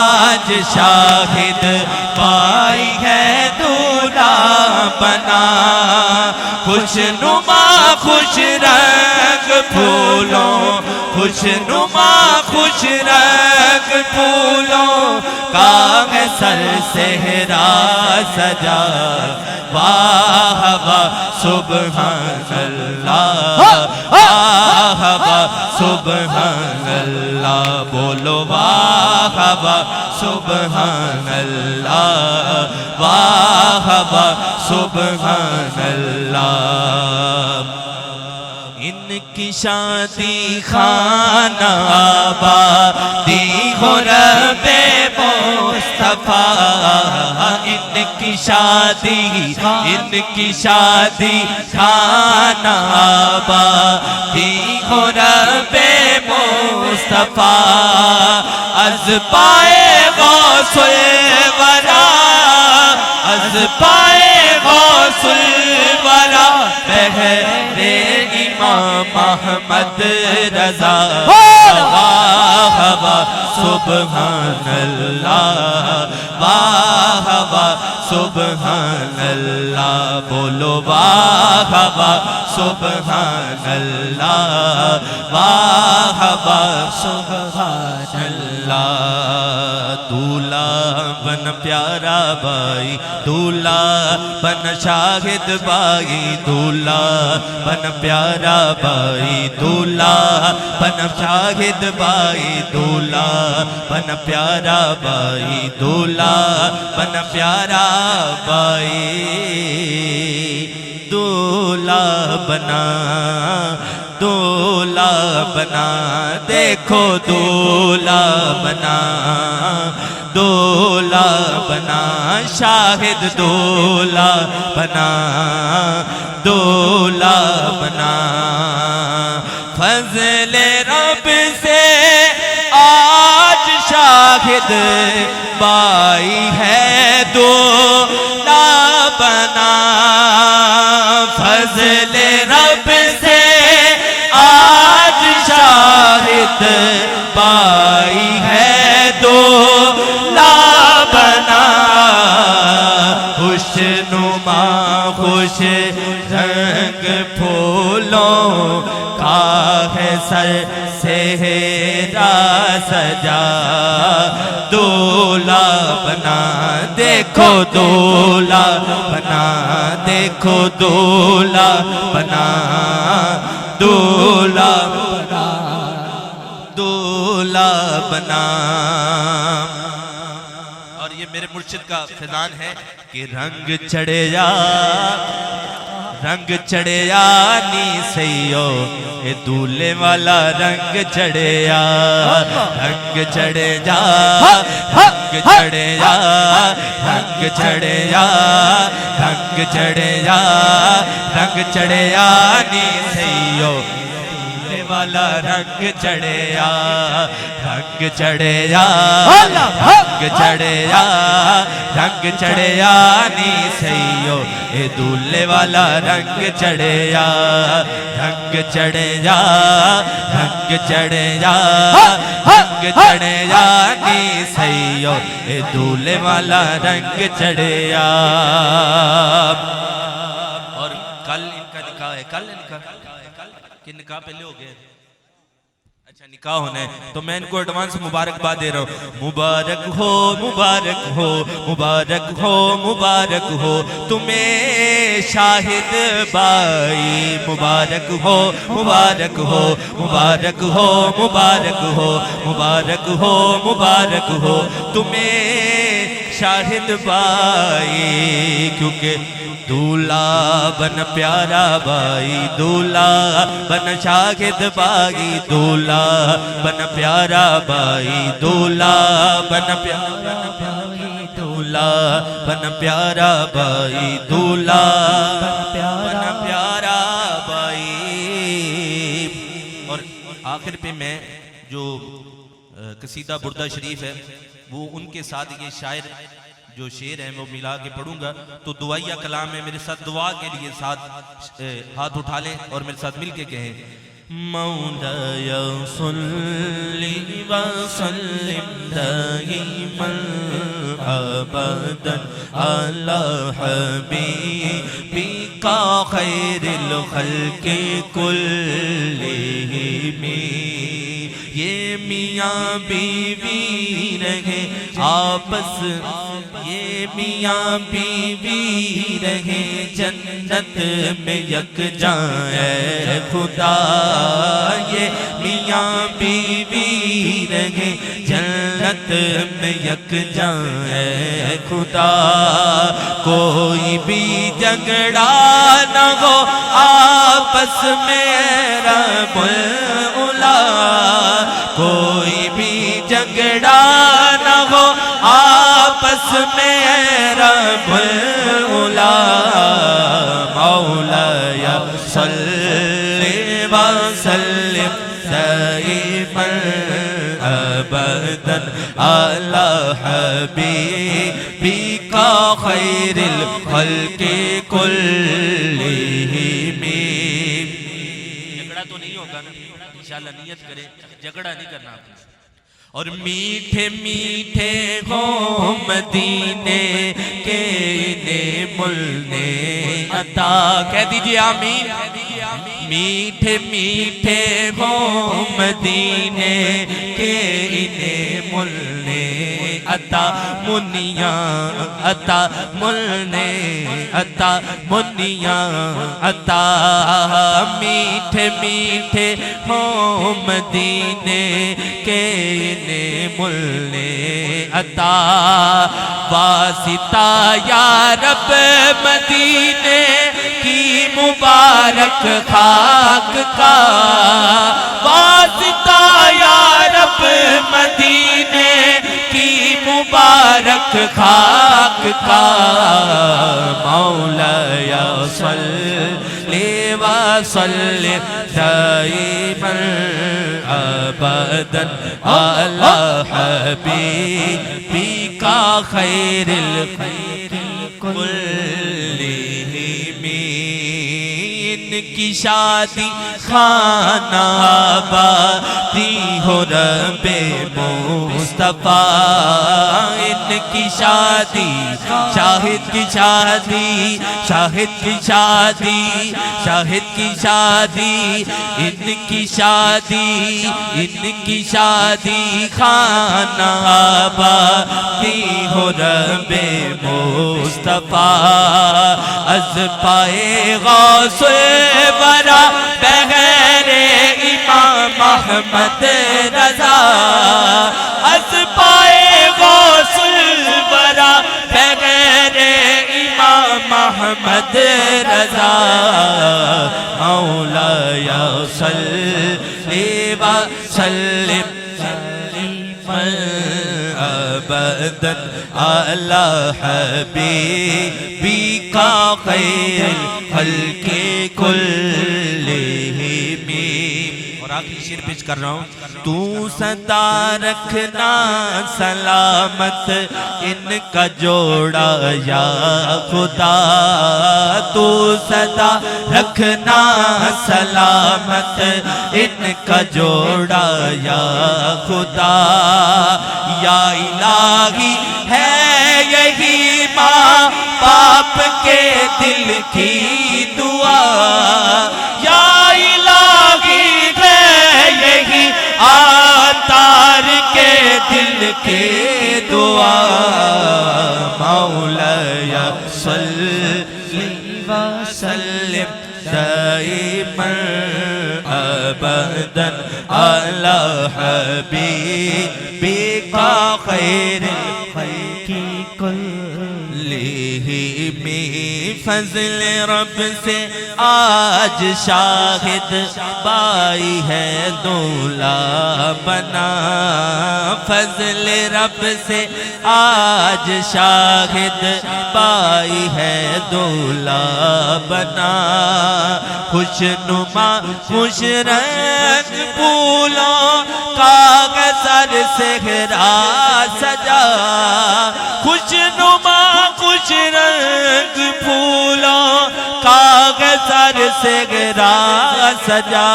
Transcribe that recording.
آج شاہد بائی ہے دولہا بنا، خوش نما خوش رنگ پھولوں، خوش نما خوش رنگ پھولوں کا ہے سر صحرا سجا، واہ واہ سبحان اللہ، واہ واہ سبحان اللہ، بولو واہ واہ سبحان اللہ، واہ واہ سبحان اللہ۔ ان کی شادی خانہ آبادی ہو رب مصطفیٰ، ان کی شادی خانہ آبادی ہو رب مصطفیٰ، از پائے غوث الورا، از پائے غوث الورا بہر امام احمد رضا، واہ واہ سبحان اللہ، واہ واہ سبحان اللہ، بولو واہ واہ سبحان اللہ، واہ واہ سبحان اللہ۔ دولہا بن پیارا بائی، دولہا بن شاہد بائی، دولہا بن پیارا بائی، دولہا بن شاہد بائی، دولہا بن پیارا بائی، دولہا بن پیارا بائی، دولہا بنا، دولہا بنا، دیکھو دولہا بنا، دولہا بنا، شاہد دولہا بنا، دولہا بنا، فضل رب سے آج شاہد بائی ہے دولہا بنا، فضل رب سے آج شاہد بائی ہے دولہا بنا، خوش نما خوش رنگ پھولوں کا ہے سر صحرا سجا، دولہا بنا، دیکھو دولہا بنا، دیکھو دولہا بنا، دولہا بنا، دولہا بنا۔ اور یہ میرے مرشد کا فیضان ہے کہ رنگ چڑھے یا، رنگ چڑھے یا نی سیو، اے دولے والا رنگ چڑھے یا، رنگ چڑھے جا، رنگ چڑھے یا، رنگ چڑھے یا، رنگ چڑھے یا، رنگ چڑھے یا نی سیو، دولے والا رنگ چڑھے یا، رنگ چڑھے یا، رنگ چڑھے یا، رنگ چڑھے یا نی سیو، اے دولے والا رنگ چڑھے یا، رنگ چڑھے یا، رنگ چڑھے یا، رنگ چڑھے یا نی سیو، اے دولے والا رنگ چڑھے یا۔ اور کل ان کا نکاح ہے، کل نکاح کہ نکاح پہلے ہو گئے؟ اچھا نکاح ہونا ہے، تو میں ان کو ایڈوانس مبارکباد دے رہا ہوں، مبارک ہو مبارک ہو مبارک ہو مبارک ہو تمہیں شاہد بائی، مبارک ہو مبارک ہو مبارک ہو مبارک ہو مبارک ہو مبارک ہو تمہیں شاہد بائی، کیونکہ دولہا بن پیارا بائی، دولہا بن شاہد بائی، دولہا بن پیارا بائی، دولہا بن پیارا بائی، دولہا بن پیارا بائی، دولہا بن پیارا بائی۔ اور آخر پہ میں جو قصیدہ بردہ شریف ہے وہ ان کے ساتھ یہ شاعر جو شعر ہے وہ ملا کے پڑھوں گا، تو دعائیہ کلام ہے، میرے ساتھ دعا کے لیے ساتھ ہاتھ اٹھا لیں اور میرے ساتھ مل کے کہیں مولاي صل وسلم دائما ابدا على حبيبك خير الخلق كلهم یہ میاں بیوی رہے آپس یہ میاں بیوی رہے جنت میں یکجاں اے خدا یہ میاں بیوی رہے جنت میں یکجاں اے خدا کوئی بھی جھگڑا نہ ہو آپس میں رب العلا کوئی بھی جھگڑا نہ ہو آپس میں رب العلا مولاي صل وسلم دائما ابدا على حبيبك خير الخلق كلهم جھگڑا تو نہیں ہوگا نا انشاءاللہ نیت کرے جھگڑا نہیں کرنا آپ نے اور میٹھے میٹھے ہوں مدینے کے مل نے عطا کہہ دیجئے آمین میٹھے میٹھے ہوں مدینے کے مل نے عطا منیاں عطا مل نے عطا منیاں عطا میٹھے میٹھے ہوں مدینے کے مل نے عطا واسطہ یا رب مدینے کی مبارک خاک کا واسطہ یا رب مدینے کی مبارک خاک کا مولاي صل وسلم دائما ابدا على حبيبك خير الخلق كلهم ان کی شادی خانہ آبادی ہو رب مصطفیٰ ان کی شادی شاہد کی شادی شاہد کی شادی شاہد کی شادی ان کی شادی ان کی شادی خانہ آبادی ہو رب مصطفیٰ از پائے غوث برا بغیر امام احمد رضا از پائے غوث برا بغیر امام احمد رضا مولاي صل وسلم ابدا على حبيبك خير الخلق كلهم اور آخری شعر پیش کر رہا ہوں تو سدا رکھنا سلامت ان کا جوڑا یا خدا تو سدا رکھنا سلامت ان کا جوڑا یا خدا یا الہی ہے یہی ماں باپ کے دل کی دعا یا الہی ہے یہی آتار کے دل کی دعا مولاي صل وسلم دائما ابدا على حبيبك خير الخلق كلهم فضل رب سے آج شاہد بائی ہے دولا بنا فضل رب سے آج شاہد بائی ہے دولا بنا خوش نما خوش رنگ پھولوں کا سر صحرا سجا خوش نما خوش رنگ پھولوں کا کے سر سے گرا سجا